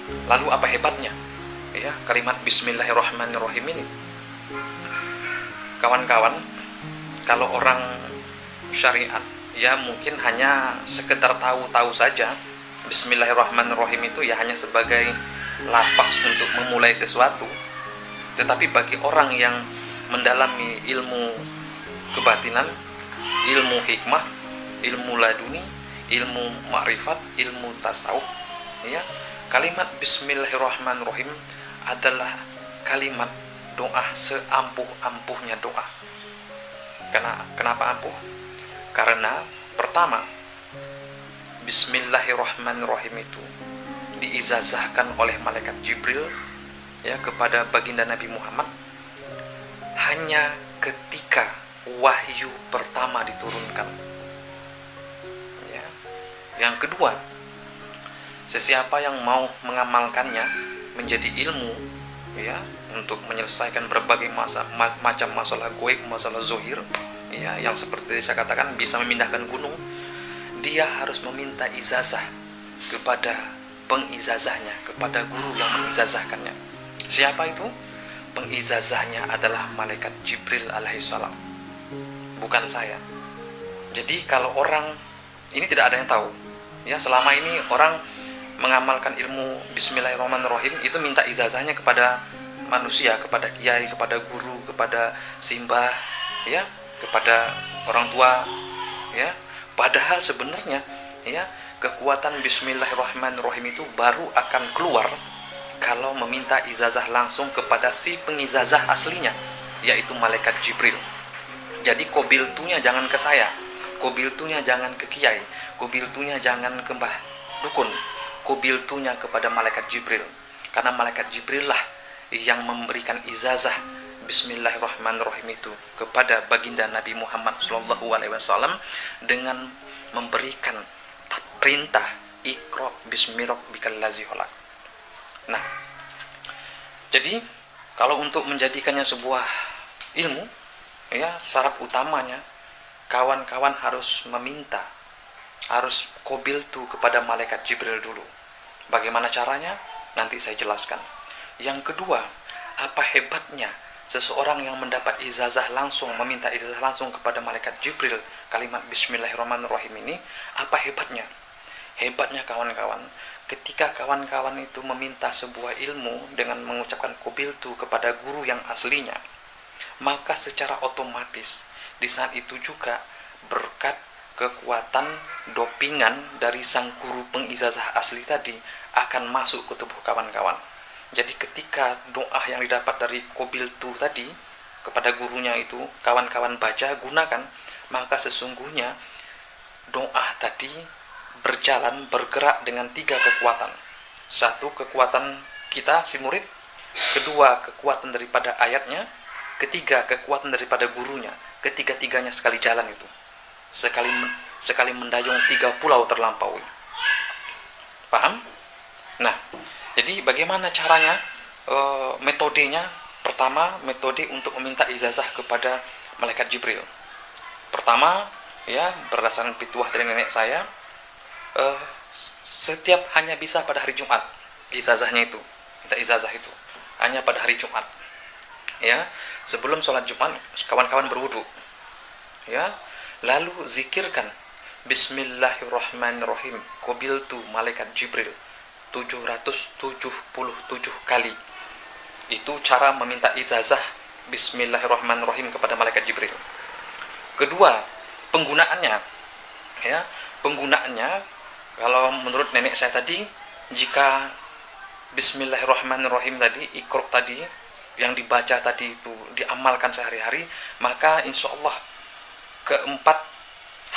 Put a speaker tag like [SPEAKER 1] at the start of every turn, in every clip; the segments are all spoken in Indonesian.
[SPEAKER 1] Lalu apa hebatnya ya kalimat Bismillahirrahmanirrahim ini? Kawan-kawan, kalau orang syariat ya mungkin hanya sekedar tahu-tahu saja Bismillahirrahmanirrahim itu ya hanya sebagai lafaz untuk memulai sesuatu. Tetapi bagi orang yang mendalami ilmu kebatinan, ilmu hikmah, ilmu laduni, ilmu ma'rifat, ilmu tasawuf, ya, kalimat Bismillahirrahmanirrahim adalah kalimat doa seampuh-ampuhnya doa. Kenapa ampuh? Karena pertama, Bismillahirrahmanirrahim itu diizazahkan oleh malaikat Jibril ya kepada baginda Nabi Muhammad hanya ketika wahyu pertama diturunkan. Ya. Yang kedua, sesiapa yang mau mengamalkannya menjadi ilmu ya untuk menyelesaikan berbagai macam masalah goib, masalah zohir ya, yang seperti saya katakan bisa memindahkan gunung, dia harus meminta izazah kepada pengizazahnya, kepada guru yang mengizazahkannya. Siapa itu? Pengizazahnya adalah malaikat Jibril alaihissalam, bukan saya. Jadi kalau orang ini tidak ada yang tahu ya, selama ini orang mengamalkan ilmu Bismillahirrahmanirrahim itu minta izazahnya kepada manusia, kepada kiai, kepada guru, kepada simbah ya, kepada orang tua ya. Padahal sebenarnya ya kekuatan Bismillahirrahmanirrahim itu baru akan keluar kalau meminta izazah langsung kepada si pengizazah aslinya, yaitu malaikat Jibril. Jadi kobiltunya jangan ke saya, kobiltunya jangan ke kiai, kobiltunya jangan ke mbah dukun, kobiltunya kepada malaikat Jibril. Karena malaikat Jibril lah yang memberikan izazah Bismillahirrahmanirrahim itu kepada baginda Nabi Muhammad SAW dengan memberikan perintah Iqra bismi rabbikal ladzi khalaq. Nah, jadi kalau untuk menjadikannya sebuah ilmu ya, syarat utamanya kawan-kawan harus meminta, harus qabiltu kepada malaikat Jibril dulu. Bagaimana caranya? Nanti saya jelaskan. Yang kedua, apa hebatnya seseorang yang mendapat izazah langsung, meminta izazah langsung kepada malaikat Jibril kalimat Bismillahirrahmanirrahim ini? Apa hebatnya? Hebatnya kawan-kawan, ketika kawan-kawan itu meminta sebuah ilmu dengan mengucapkan qabiltu kepada guru yang aslinya, maka secara otomatis di saat itu juga berkat kekuatan dopingan dari sang guru pengizazah asli tadi akan masuk ke tubuh kawan-kawan. Jadi ketika doa yang didapat dari qabiltu tadi kepada gurunya itu kawan-kawan baca, gunakan, maka sesungguhnya doa tadi bergerak dengan 3 kekuatan. 1, kekuatan kita si murid, 2, kekuatan daripada ayatnya, 3, kekuatan daripada gurunya. Ketiga-tiganya sekali jalan itu. Sekali mendayung 3 pulau terlampaui. Paham? Nah, jadi bagaimana caranya? Metodenya, pertama metode untuk meminta izazah kepada malaikat Jibril. Pertama, ya berdasarkan pituah dari nenek saya, setiap hanya bisa pada hari Jumat izazahnya itu, minta izazah itu hanya pada hari Jumat. Ya, sebelum sholat Jumat kawan-kawan berwudu, ya, lalu zikirkan Bismillahirrahmanirrahim qabiltu malaikat Jibril 777 kali. Itu cara meminta izazah Bismillahirrahmanirrahim kepada malaikat Jibril. Kedua, penggunaannya ya, penggunaannya kalau menurut nenek saya tadi, jika Bismillahirrahmanirrahim tadi, Iqra tadi yang dibaca tadi itu diamalkan sehari-hari, maka insya Allah keempat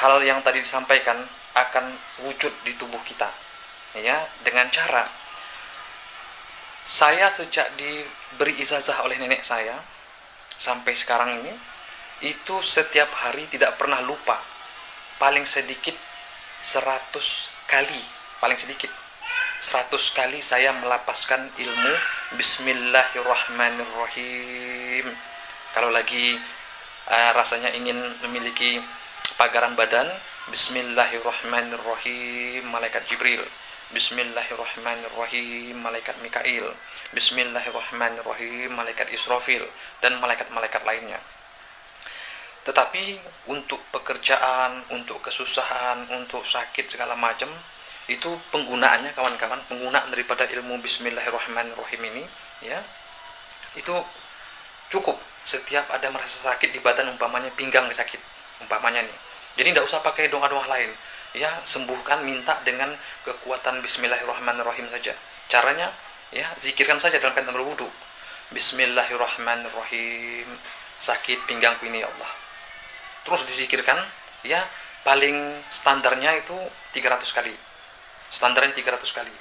[SPEAKER 1] hal yang tadi disampaikan akan wujud di tubuh kita ya, dengan cara saya sejak diberi ijazah oleh nenek saya sampai sekarang ini, itu setiap hari tidak pernah lupa, paling sedikit 100 kali, paling sedikit 100 kali saya melapaskan ilmu Bismillahirrahmanirrahim. Kalau lagi rasanya ingin memiliki pagaran badan, Bismillahirrahmanirrahim malaikat Jibril. Bismillahirrahmanirrahim, malaikat Mikail. Bismillahirrahmanirrahim, malaikat Israfil, dan malaikat-malaikat lainnya. Tetapi untuk pekerjaan, untuk kesusahan, untuk sakit segala macam, itu penggunaannya kawan-kawan, penggunaan daripada ilmu Bismillahirrahmanirrahim ini, ya, itu cukup setiap ada merasa sakit di badan, umpamanya pinggang sakit, umpamanya nih. Jadi tidak usah pakai doa-doa lain. Ya, sembuhkan, minta dengan kekuatan Bismillahirrahmanirrahim saja. Caranya, ya, zikirkan saja dalam keadaan berwudu. Bismillahirrahmanirrahim, sakit pinggangku ini ya Allah. Terus dizikirkan, ya, paling standarnya itu 300 kali. Standarnya 300 kali.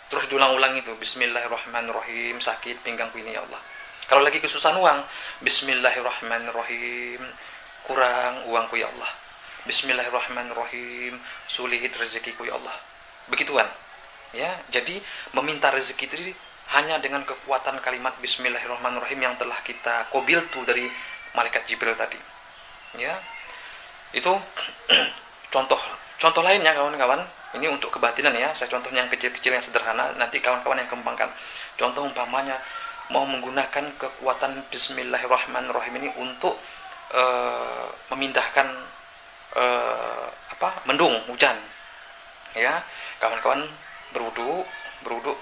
[SPEAKER 1] Terus diulang-ulang itu, Bismillahirrahmanirrahim, sakit pinggangku ini ya Allah. Kalau lagi kesusahan uang, Bismillahirrahmanirrahim, kurang uangku ya Allah. Bismillahirrahmanirrahim, sulit rezekiku ya Allah. Begituan. Ya, jadi meminta rezeki itu hanya dengan kekuatan kalimat Bismillahirrahmanirrahim yang telah kita qabiltu dari malaikat Jibril tadi. Ya. Itu contoh lainnya kawan-kawan. Ini untuk kebatinan ya. Saya contohnya yang kecil-kecil yang sederhana, nanti kawan-kawan yang kembangkan. Contoh umpamanya mau menggunakan kekuatan Bismillahirrahmanirrahim ini untuk memindahkan mendung, hujan. Ya, kawan-kawan berwudu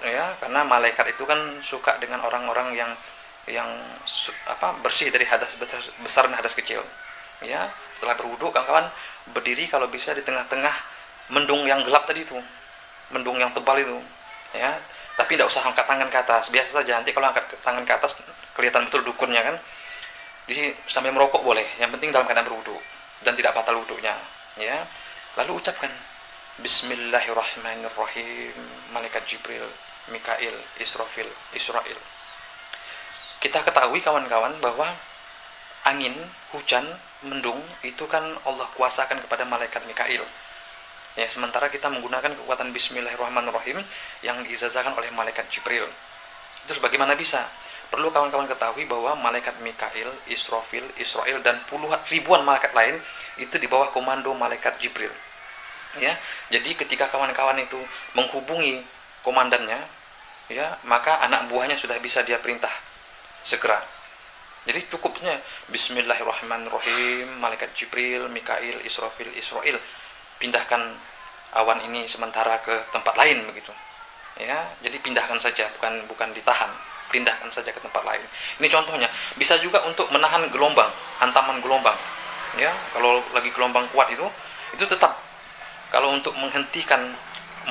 [SPEAKER 1] ya, karena malaikat itu kan suka dengan orang-orang yang bersih dari hadas besar dan hadas kecil. Ya, setelah berwudu kawan-kawan berdiri kalau bisa di tengah-tengah mendung yang gelap tadi itu, mendung yang tebal itu. Ya, tapi tidak usah angkat tangan ke atas, biasa saja. Nanti kalau angkat tangan ke atas kelihatan betul dukunnya kan. Jadi sambil merokok boleh, yang penting dalam keadaan berwudu dan tidak batal wudunya. Ya, lalu ucapkan Bismillahirrahmanirrahim, malaikat Jibril, Mikail, Israfil, Israel. Kita ketahui kawan-kawan bahwa angin, hujan, mendung itu kan Allah kuasakan kepada malaikat Mikail. Ya, sementara kita menggunakan kekuatan Bismillahirrahmanirrahim yang diizazahkan oleh malaikat Jibril. Terus bagaimana bisa? Perlu kawan-kawan ketahui bahwa malaikat Mikail, Israfil, Israel, dan puluhan ribuan malaikat lain itu di bawah komando malaikat Jibril. Ya, jadi ketika kawan-kawan itu menghubungi komandannya, ya, maka anak buahnya sudah bisa dia perintah segera. Jadi cukupnya Bismillahirrahmanirrahim, malaikat Jibril, Mikail, Israfil, Israel, pindahkan awan ini sementara ke tempat lain begitu. Ya, jadi pindahkan saja, bukan ditahan, pindahkan saja ke tempat lain. Ini contohnya. Bisa juga untuk menahan gelombang, hantaman gelombang. Ya, kalau lagi gelombang kuat itu tetap. Kalau untuk menghentikan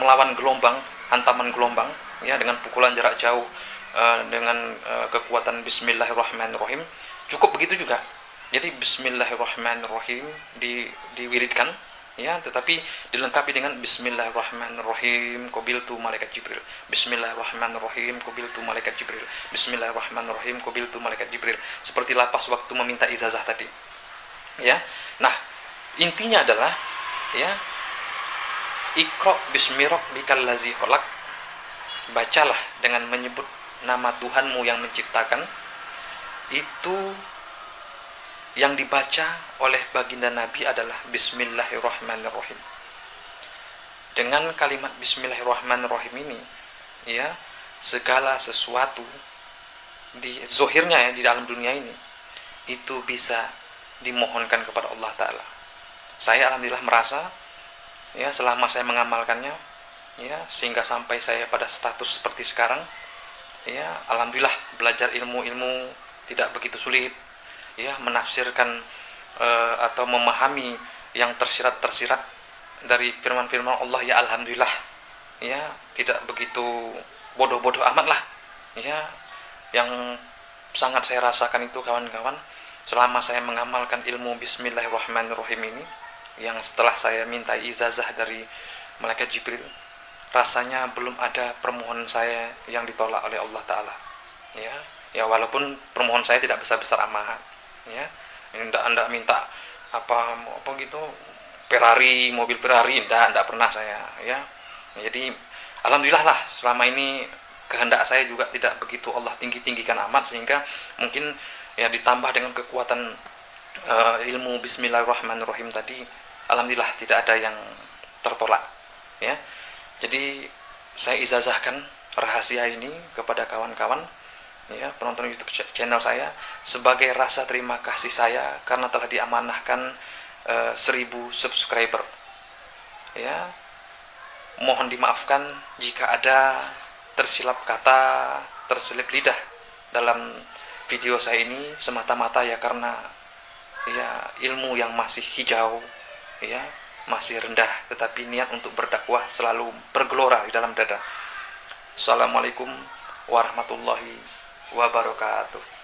[SPEAKER 1] melawan gelombang, hantaman gelombang, ya, dengan pukulan jarak jauh, dengan kekuatan Bismillahirrahmanirrahim, cukup begitu juga. Jadi Bismillahirrahmanirrahim diwiridkan, ya, tetapi dilengkapi dengan Bismillahirrahmanirrahim, qabiltu malaikat Jibril. Bismillahirrahmanirrahim, qabiltu malaikat Jibril. Bismillahirrahmanirrahim, qabiltu malaikat Jibril. Seperti lapas waktu meminta ijazah tadi. Ya. Nah, intinya adalah, ya, Iqra bismi rabbikal ladzi khalaq. Bacalah dengan menyebut nama Tuhanmu yang menciptakan. Itu yang dibaca oleh baginda Nabi adalah Bismillahirrahmanirrahim. Dengan kalimat Bismillahirrahmanirrahim ini, ya, segala sesuatu di zohirnya, ya, di dalam dunia ini itu bisa dimohonkan kepada Allah Ta'ala. Saya alhamdulillah merasa, ya, selama saya mengamalkannya, ya, sehingga sampai saya pada status seperti sekarang, ya, alhamdulillah belajar ilmu tidak begitu sulit, ya, menafsirkan atau memahami yang tersirat dari firman-firman Allah, ya, alhamdulillah, ya, tidak begitu bodoh-bodoh amat lah, ya. Yang sangat saya rasakan itu kawan-kawan, selama saya mengamalkan ilmu Bismillahirrahmanirrahim ini, yang setelah saya minta ijazah dari malaikat Jibril, rasanya belum ada permohonan saya yang ditolak oleh Allah Ta'ala. Ya, walaupun permohonan saya tidak besar-besar amat, ya, anda minta apa gitu, Ferrari, mobil Ferrari, tidak pernah saya, ya. Jadi alhamdulillah lah, selama ini kehendak saya juga tidak begitu Allah tinggi-tinggikan amat, sehingga mungkin, ya, ditambah dengan kekuatan ilmu Bismillahirrahmanirrahim tadi, alhamdulillah tidak ada yang tertolak, ya. Jadi saya ijazahkan rahasia ini kepada kawan-kawan ya penonton YouTube channel saya sebagai rasa terima kasih saya karena telah diamanahkan 1000 subscriber. Ya, mohon dimaafkan jika ada tersilap kata, terselip lidah dalam video saya ini, semata-mata ya karena ya ilmu yang masih hijau, ya masih rendah, tetapi niat untuk berdakwah selalu bergelora di dalam dada. Assalamualaikum warahmatullahi wabarakatuh.